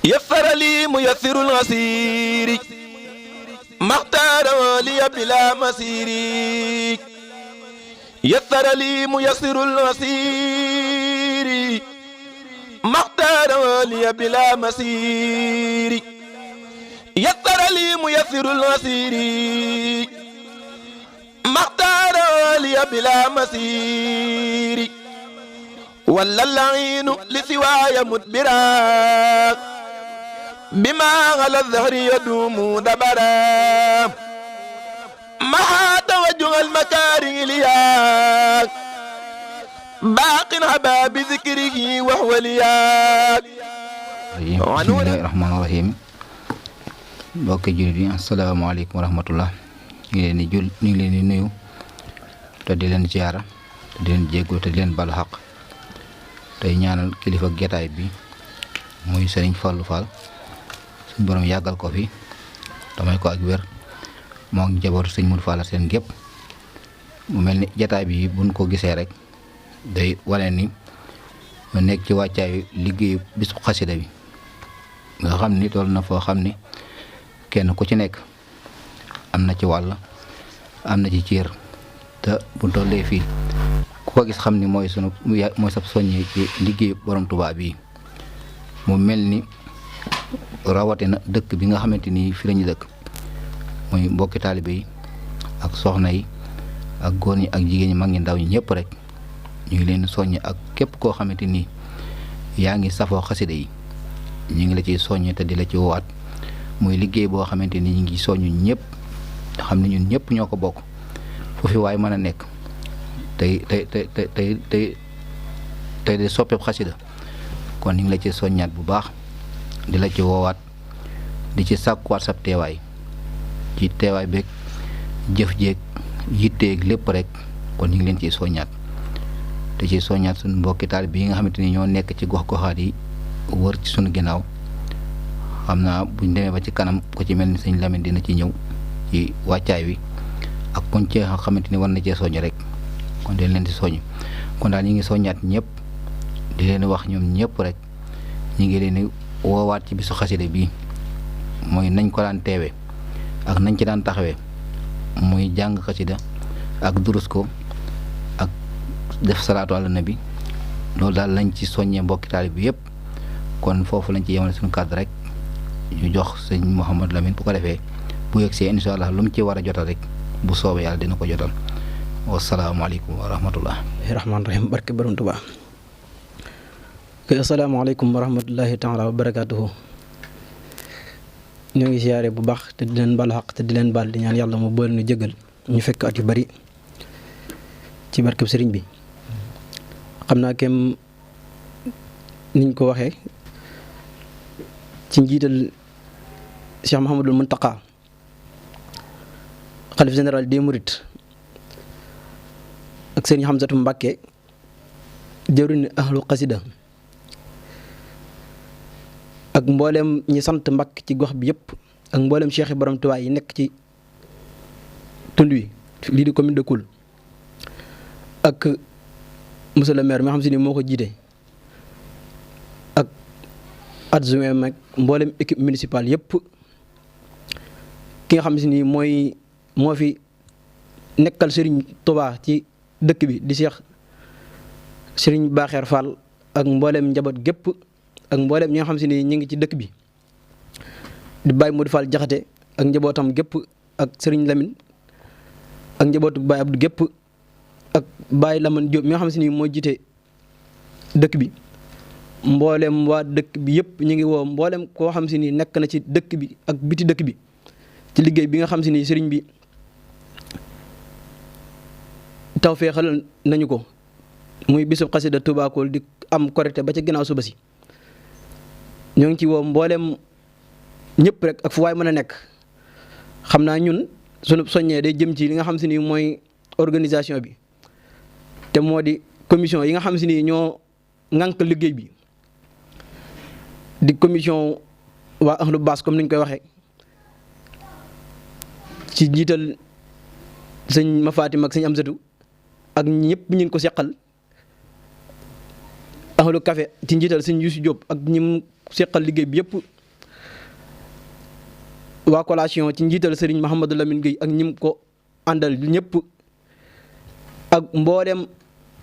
يسر لي ميسر العسير ما اختار لي بلا مسير يسر لي ميسر العسير ما اختار لي بلا مسير يسر لي ميسر العسير ما اختار لي بلا مسير ولا اللعين لسواي مدبرا بما على الظهر يدوم دبرا ما توجه المكاره لياك باق هبا بذكره وهو لياك بسم الله الرحمن الرحيم mbokki jullit yi asalaamaaleykum wa rahmatullah ñu ngi leen di nuyu te di leen ziyaara te di leen jéggul te di leen balu xaq tey ñaanal kilifa jataay bi muy Sëriñ Fallou Fall suñ borom yàggal ko fi damay ko ak wér moo ngi njabootu sëñ Modou Fall seen gépp mu mel ni jataay bi buñ ko gisee rek day wane ni mu nekk ci wàccaayu liggéeyu bisu xasida bi nga xam ni toll na foo xam ni kenn ku ci nekk am na ci wàll am na ci cër te bu tollee fii ku ko gis xam ni mooy sab soññee ci liggéey borom Tuubaa bi mu mel ni rawatina dëkk bi nga xamante ni fi lañu dëkk muy mbokki taalibe yi ak soxna yi ak góor ñi ak jigéen ñi mag ñi ndaw ñi ñëpp rek ñu ngi leen soññ ak képp koo xamante ni yaa ngi safoo xasida yi ñu ngi la ciy soññ te di la ci woowaat muy liggéey boo xamante ni ñu ngi soññu ñëpp xam ne ñun ñëpp ñoo ko bokk fu fi waay mën a nekk tey de soppeeb xasida kon ñu ngi la ci soññaat bu baax di la ci woowaat di ci sàkkuwaat sab teewaay ci teewaay beeg jëf jeeg yitteeg lépp rek kon ñu ngi leen ciy soññaat te ci soññaat suñu mbokki taalibe yi nga xamante ni ñoo nekk ci gox-goxaat yi wër ci suñu ginnaaw xam naa buñ demee ba ci kanam ko ci mel ni sëñ Lamine dina ci ñëw ci wàccaay wi ak kuñ cee xamante ni war na cee soññ rek kon dañ leen di soññ kon daal ñu ngi soññaat ñëpp di leen wax ñoom ñëpp rek ñu ngi leen di woowaat ci bisu xasida bii mooy nañ ko daan teewee ak nañ ci daan taxawee muy jàng xasida ak durus ko ak def salaatu ala nabi loolu daal lañ ci soññee mbokki taalibe bi yëpp kon foofu lañ ci yemale suñu kàddu rek ñu jox sëñ Mouhamadou Lamine bu ko defee bu yegsee incha allah lu mu ci war a jotal rek bu soobee yàlla dina ko jotal wasalaamaaleykum wa rahmatullah rahmaan rahim barke borom Tuubaa asalaamaaleykum wa rahmatullahi taala wa barakaatuhu ñoo ngi siyaare bu baax te di leen baal xaq te di leen baal di ñaan yàlla mu boole nu jëgal ñu fekk at yu bari ci barkeb sëriñ bi xam naa kem niñ ko waxee ci njiital Cheikh Mouhamadul Muntaqa xalif général des Mourides ak sëriñ Hamzatu Mbàkke jëwriñ ahlu xasida ak mboolem ñi sant Mbàkke ci gox bi yëpp ak mboolem Cheikh yi borom Tuubaa yi nekk ci tund wi lii di commune de Koul ak monsieur le maire mi xam si ni moo ko jiite ak adjoint mag mboolem équipe municipale yëpp ki nga xam si ni moo fi nekkal Serigne Touba ci dëkk bi di Cheikh Serigne Bakher Fall ak mboolem njaboot gépp ak mboolem ñi nga xam si ni ñu ngi ci dëkk bi di Baye Modou Fall Jaxate ak njabootam gépp ak Serigne Lamine ak njabootu Baye Abdou gépp ak Baye Lamane Diop mi nga xam si ni moo jiite dëkk bi mboolem waa dëkk bi yëpp ñu ngi woo mboolem koo xam si ni nekk na ci dëkk bi ak biti dëkk bi ci liggéey bi nga xam si ni sëriñ bi tawfeexal nañu ko muy bisub xasida Touba Koul di am korité ba ca ginnaaw suba si ñoo ngi ci woo mboolem ñëpp rek ak fu waay mën a nekk xam naa ñun sunu soññee day jëm ci li nga xam si ni mooy organisation bi te moo di commission yi nga xam si ni ñoo ŋànk liggéey bi di commission waa ahlu baas comme ni ñu koy waxee ci njiital sëñ Mafatim ak sëñ Amsatu ak ñëpp ñu ko seqal ahlu café ci njiital sëñ Youssou Diop ak ñi mu seqal liggéey bi yëpp waa collation ci njiital Serigne Mouhamadou Lamine Gueye ak ñim ko àndal ñëpp ak mboolem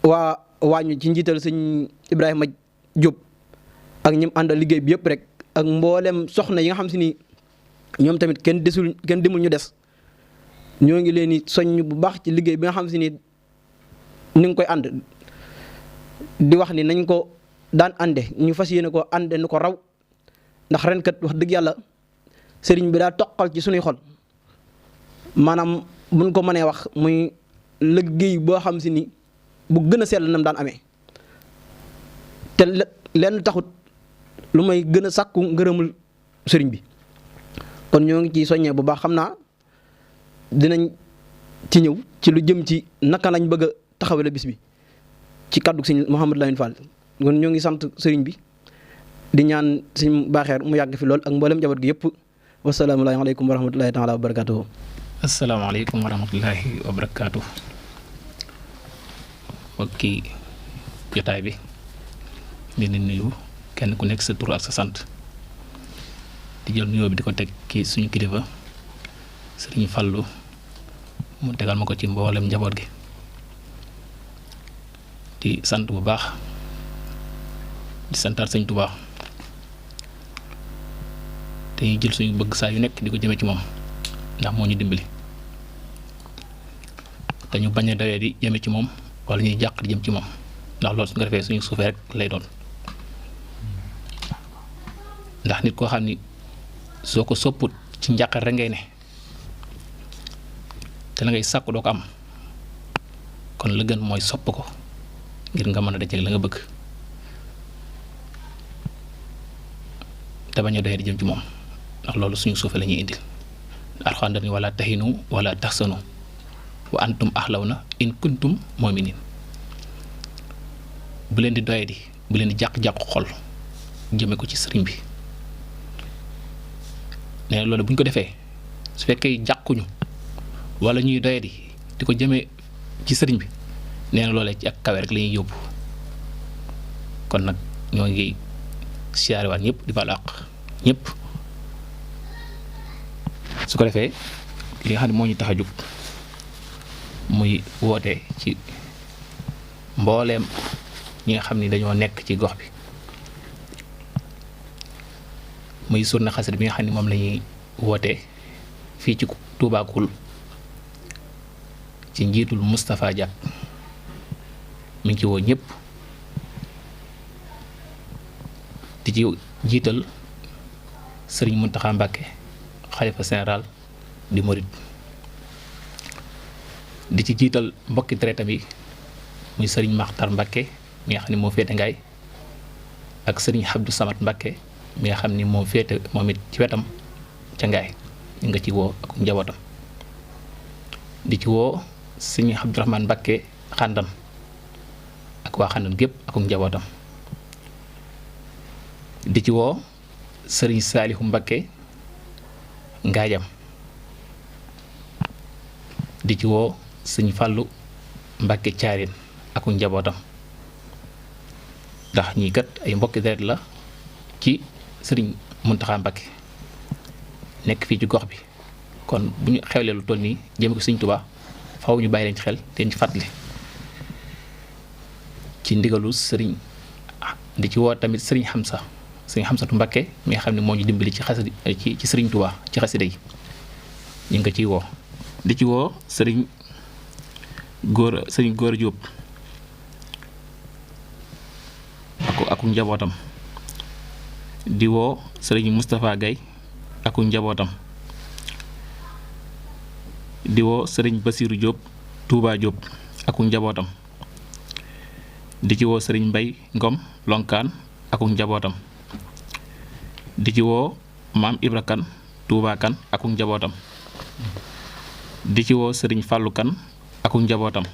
waa waañu ci njiital sëñ Ibrahima Diop ak ñim àndal liggéey bi yëpp rek ak mboolem soxna yi nga xam si ni ñoom tamit kenn demul ñu des ñoo ngi leen di soññ bu baax ci liggéey bi nga xam si ni ni nga koy ànd di wax ni nañ ko daan ànde ñu fas yéene ko ànde nu ko raw ndax ren kat wax dëgg yàlla sëriñ bi daa toqal ci sunuy xol maanaam buñ ko mënee wax muy liggéey boo xam si ni bu gën a sell nam daan amee te lenn taxut lu may gën a sàkku ngërëmul sëriñ bi kon ñoo ngi ciy soññee bu baax xam naa dinañ ci ñëw ci lu jëm ci naka lañ bëgg a taxawale bis bi ci kàddu sëñ Mouhamadou Lamine Fall kon ñoo ngi sant sëriñ bi di ñaan sëñ Baaxeer mu yàgg fi lool ak mboolem njaboot gi yëpp wasalaamu aleykum wa rahmatullahi taala wa barakatuhu. asalaamaaleykum wa rahmatullahi wa barakaatu. mbokki jotaay bi di nuyu kenn ku nekk sa tur ak sa sant di jël nuyoo bi di ko teg ki suñu kilifa sëriñ Fallu mu tegal ma ko ci mboolem njaboot gi di sant bu baax di santaat sëñ Tuubaa te ñu jël suñu bëgg saa yu nekk di ko jëmee ci moom ndax moo ñu dimbali te ñu bañ a dawee di jëme ci moom wala ñuy jàq di jëm ci moom ndax loolu su nga defee suñu suufee rek lay doon ndax nit koo xam ni soo ko sopput ci njàqar rek ngay ne te la ngay sàkku doo ko am kon la gën mooy sopp ko ngir nga mën a dajeek la nga bëgg te bañ a dawee di jëm ci moom ndax loolu suñu suufee la ñuy indil Alxuraan dani wala tahinu wala tahsanu wa antum axlawna in kuntum mu'minin bu leen di doyadi bu leen di jàq-jàq xol jëme ko ci sëriñ bi nee na loolu bu ñu ko defee su fekkee jàquñu wala ñuy doyadi di ko jëme ci sëriñ bi nee na loolee ci ak kawe rek la ñuy yóbbu kon nag ñoo ngi siyaarewaat ñëpp di baal àq ñëpp su ko defee li nga xam ne moo ñu tax a jóg muy woote ci mbooleem ñi nga xam ni dañoo nekk ci gox bi muy surna xasida bi nga xam ne moom la ñuy woote fii ci Touba Koul ci njiitul Moustapha Diak mi ngi ci woo ñëpp di ci jiital Sëriñ Muntaxa Mbàkke xalifa général di Mouride di ci jiital mbokki deretam yi muy sëriñ Maxtar Mbàkke mi nga xam ne moo féete ngaay ak sëriñ Abdou Samad Mbàkke mi nga xam ni moo féete moom it ci wetam ca ngaay ñu nga ci woo ak njabootam di ci woo sëriñ Abdourahmane Mbàkke xàndan ak waa xàndan gépp ak njabootam di ci woo sëriñ Saalihu Mbàkke ngaajam di ci woo sëñ Fàllu Mbàkke Caarin ak njabootam ndax ñii kat ay mbokki deret la ci sëriñ Muntaxa Mbàkke nekk fii ci gox bi kon bu ñu xewlee lu toll nii jëme ko sëñ Tuubaa faw ñu bàyyi leen ci xel te ñu fàttali ci ndigalu sëriñ di ci woo tamit sëriñ Xamsatu Mbàkke mi nga xam ne moo ñu dimbali ci xasida ci sëriñ Tuubaa ci xasida yi ñu ngi ko ciy woo di ci woo sëriñ góor Jóob ak njabootam di woo sëriñ Moustapha Gaye ak njabootam di woo sëriñ Basiiru Jóob Touba Jóob ak njabootam di ci woo sëriñ Mbay Ngom Lonkaan ak njabootam di ci woo maam Ibra Kan Touba Kan ak njabootam di ci woo sëriñ Fàllu Kan ak njabootam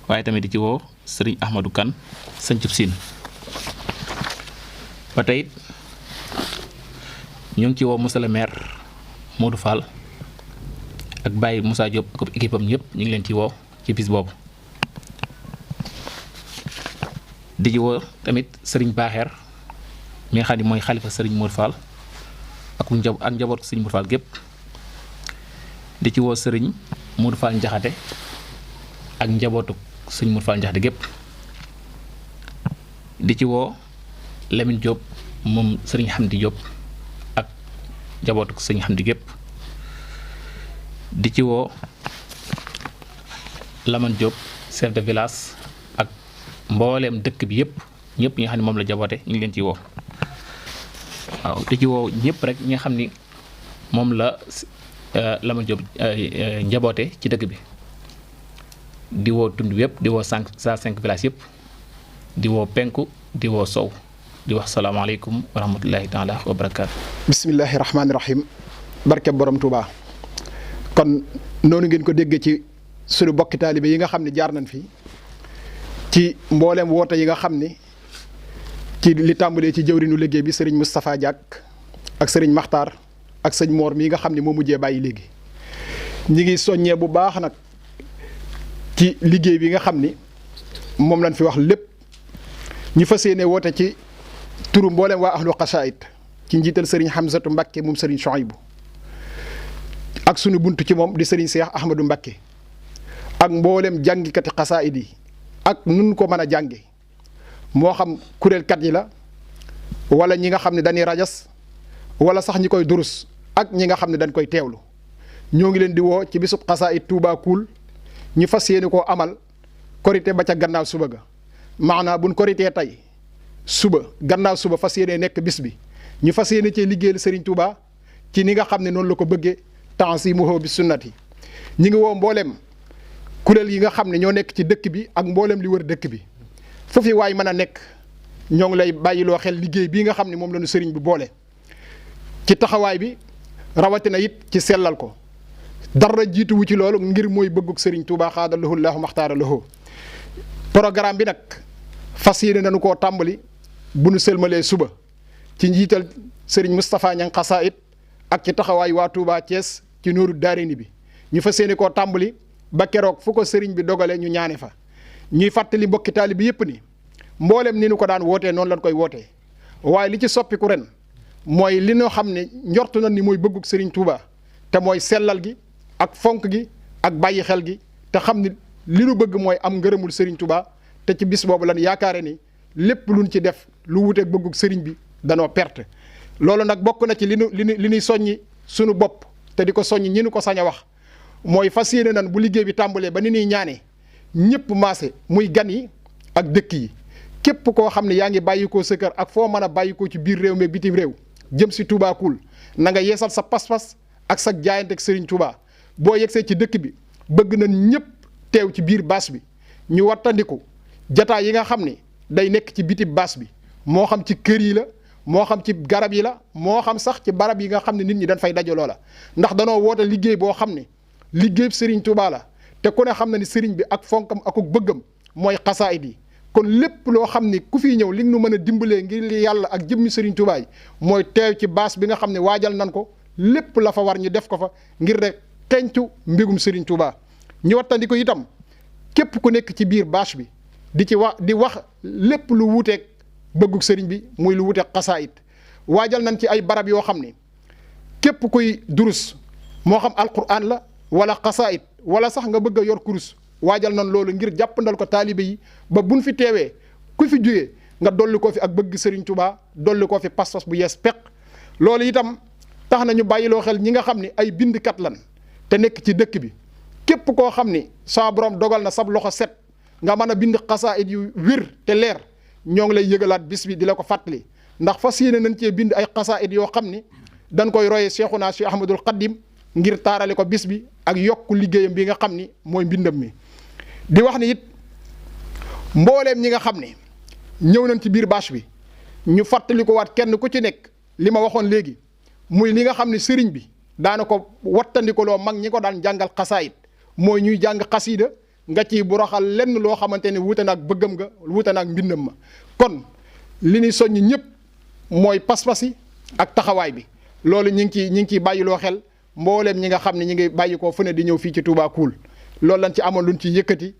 waaye tamit di ci woo sëriñ Ahmadou Kan Sëncub Siin ba tey ñu ngi ci woo monsieur le maire Modou Fall ak Baye Moussa Diop ak équipe am ñëpp ñu ngi leen ci woo ci bis boobu di ci woo tamit sëriñ Baaxeer mi nga xam ne mooy xalifa sëriñ Modou Fall ak njaboot sëriñ Modou Fall gépp di ci woo sëriñ Modou Fall Njaxate ak njabootu sëriñ Modou Fall Njaxate gépp di ci woo Lamine Diop moom sëriñ Hamdi Diop ak njabootu sëriñ Hamdi gépp di ci woo Lamane Diop chef de village ak mbooleem dëkk bi yëpp ñëpp ñi nga xam ne moom la jaboote ñu ngi leen ci woo waaw di ci woo ñëpp rek ñi nga xam ni moom la Lamane Diop njaboote ci dëkk bi di woo tund yëpp di woo 5 villages yëpp di woo penku di woo sow di wax salaamaaleykum wa rahmatullahi taala wa barakaatu. bismillahi rahmaani rahim barke borom Touba. kon noonu ngeen ko déggee ci suñu bokki taalibe yi nga xam ne jaar nañ fi ci mboolem woote yi nga xam ni ci li tàmbalee ci jëwrinu liggéey bi sëriñ Moustapha Diak ak sëriñ Makhtar ak sëñ Mor mii nga xam ne moo mujjee bàyyi léegi ñi ngi soññee bu baax nag ci liggéey bi nga xam ni moom lañ fi wax lépp ñi fas yéene woote ci turu mboolem waa ahlu xasaayid ci njiital sëriñ Hamzatu Mbakke moom sëriñ Chouaïbou ak sunu buntu ci moom di sëriñ Cheikh Ahmadou Mbakke ak mboolem jàngikati xasaayid yi ak nun ko mën a jànge moo xam kuréelkat yi la wala ñi nga xam ne dañuy rajas wala sax ñi koy durus ak ñi nga xam ne dañ koy teewlu ñoo ngi leen di woo ci bisub xasaayid Touba Koul ñu fas yéene koo amal korité ba ca gannaaw suba ga maanaam buñ korité tey suba gannaaw suba fas yéene nekk bis bi ñu fas yéene cee liggéeyal Serigne Touba ci ni nga xam ne noonu la ko bëggee tanzimuhu bi sunnati ñi ngi woo mboolem kuréel yi nga xam ne ñoo nekk ci dëkk bi ak mboolem li wër dëkk bi foofu waay mën a nekk ñoo ngi lay bàyyiloo xel liggéey bii nga xam ne moom la ñu sëriñ bi boole ci taxawaay bi rawatina it ci sellal ko dara jiituwu ci loolu ngir mooy bëggug sëriñ Touba xaadalahu llahu maxtaara lahu programme bi nag fas yéene nañu koo tàmbali bu nu sëlmalee suba ci njiital sëriñ Moustapha Niang xasaayid ak ci taxawaay waa Touba Thiès ci nooru daareni bi ñu fas yéene koo tàmbali ba keroog fu ko sëriñ bi dogale ñu ñaane fa ñuy fàttali mbokki taalibe yëpp ni mboolem ni nu ko daan wootee noonu lañ koy wootee waaye li ci soppiku ren mooy li noo xam ne njortu na ni mooy bëggug sëriñ Touba te mooy sellal gi ak fonk gi ak bàyyi xel gi te xam ni li nu bëgg mooy am ngërëmul sëriñ Touba te ci bis boobu lan yaakaare ni lépp luñ ci def lu wuteeg bëggug sëriñ bi danoo perte loolu nag bokk na ci li nuy soññi sunu bopp te di ko soññi ñi nu ko sañ a wax mooy fas yéene nan bu liggéey bi tàmbalee ba ni ñuy ñaanee ñëpp maase muy gan yi ak dëkk yi képp koo xam ne yaa ngi bàyyikoo sa kër ak foo mën a bàyyikoo ci biir réew mi ak bitim réew jëm si Touba Koul na nga yeesal sa pas-pas ak sa jaayante ak Serigne Touba boo yegsee ci dëkk bi bëgg nañ ñëpp teew ci biir baas bi ñu wattandiku jataay yi nga xam ne day nekk ci biti baas bi moo xam ci kër yi la moo xam ci garab yi la moo xam sax ci barab yi nga xam ne nit ñi dañ fay dajaloo la ndax danoo woote liggéey boo xam ne liggéey Serigne Touba la te ku ne xam na ni Serigne bi ak fonkam ak bëggam mooy xasaayid yi kon lépp loo xam ni ku fiy ñëw li nu mën a dimbalee ngir li yàlla ak jëmmi Serigne Touba yi mooy teew ci baas bi nga xam ne waajal nan ko lépp la fa war ñu def ko fa ngir rek tencu mbégum Serigne Touba ñu wattandi ko itam képp ku nekk ci biir bâche bi di wax lépp lu wuuteeg bëggug Serigne bi muy lu wuuteeg xasaayid waajal nañ ci ay barab yoo xam ne képp kuy durus moo xam alquran la wala xasaayid wala sax nga bëgg a yor kurus waajal nañ loolu ngir jàppandal ko taalibe yi ba buñ fi teewee ku fi jógee nga dolli koo fi ak bëgg Serigne Touba dolli koo fi pas-pas bu yees peq loolu itam tax na ñu bàyyiloo xel ñi nga xam ne ay bindkat lan te nekk ci dëkk bi képp koo xam ni sa borom dogal na sab loxo set nga mën a bind xasaayid yu wér te leer ñoo ngi lay yëgalaat bis bi di la ko fàttali ndax fas yéene nañ cee bind ay xasaayid yoo xam ni dañ koy royee Cheikhuna Cheikh Ahmadul Khadim ngir taarale ko bis bi ak yokk liggéeyam bi nga xam ni mooy mbindam mi di wax ni it mbooleem ñi nga xam ne ñëw nañ ci biir bâche bi ñu fàttali ko waat kenn ku ci nekk li ma waxoon léegi muy li nga xam ne sëriñ bi daana ko wattandikoloo mag ñi ko daan jàngal xasaayit mooy ñuy jàng xasiida nga ci bu raxal lenn loo xamante ne wuute naag bëggam nga wuute naag mbindam ma kon li ñuy soññ ñëpp mooy pas-pas yi ak taxawaay bi loolu ñi ngi ciy bàyyiloo xel mbooleem ñi nga xam ne ñi ngi bàyyi koo fu ne di ñëw fii ci Touba Koul loolu lañ ci amoon luñ ci yëkkati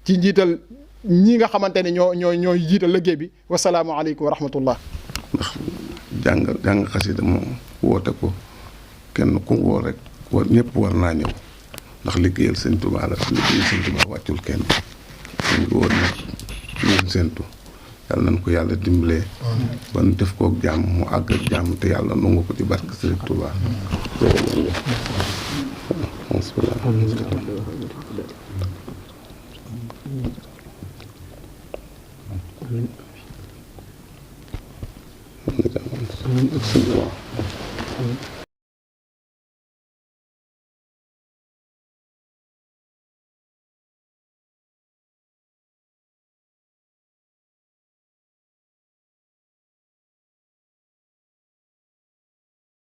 ci njiital ñi nga xamante ne ñooy jiital liggéey bi wasalaamualeykum wa rahmatullah jàng xasida moom woote ko kenn ku woo rek ñëpp war naa ñëw ndax liggéeyal sëñ Tuubaa la liggéeyal sëñ Tuubaa wàccul kenn ñu ngi woon nag ñun séntu yàlla nañ ko yàlla dimbalee ba nu def kook jàmm mu àgg ak jàmm te yàlla nangu ko ci barke sëñ Tuubaa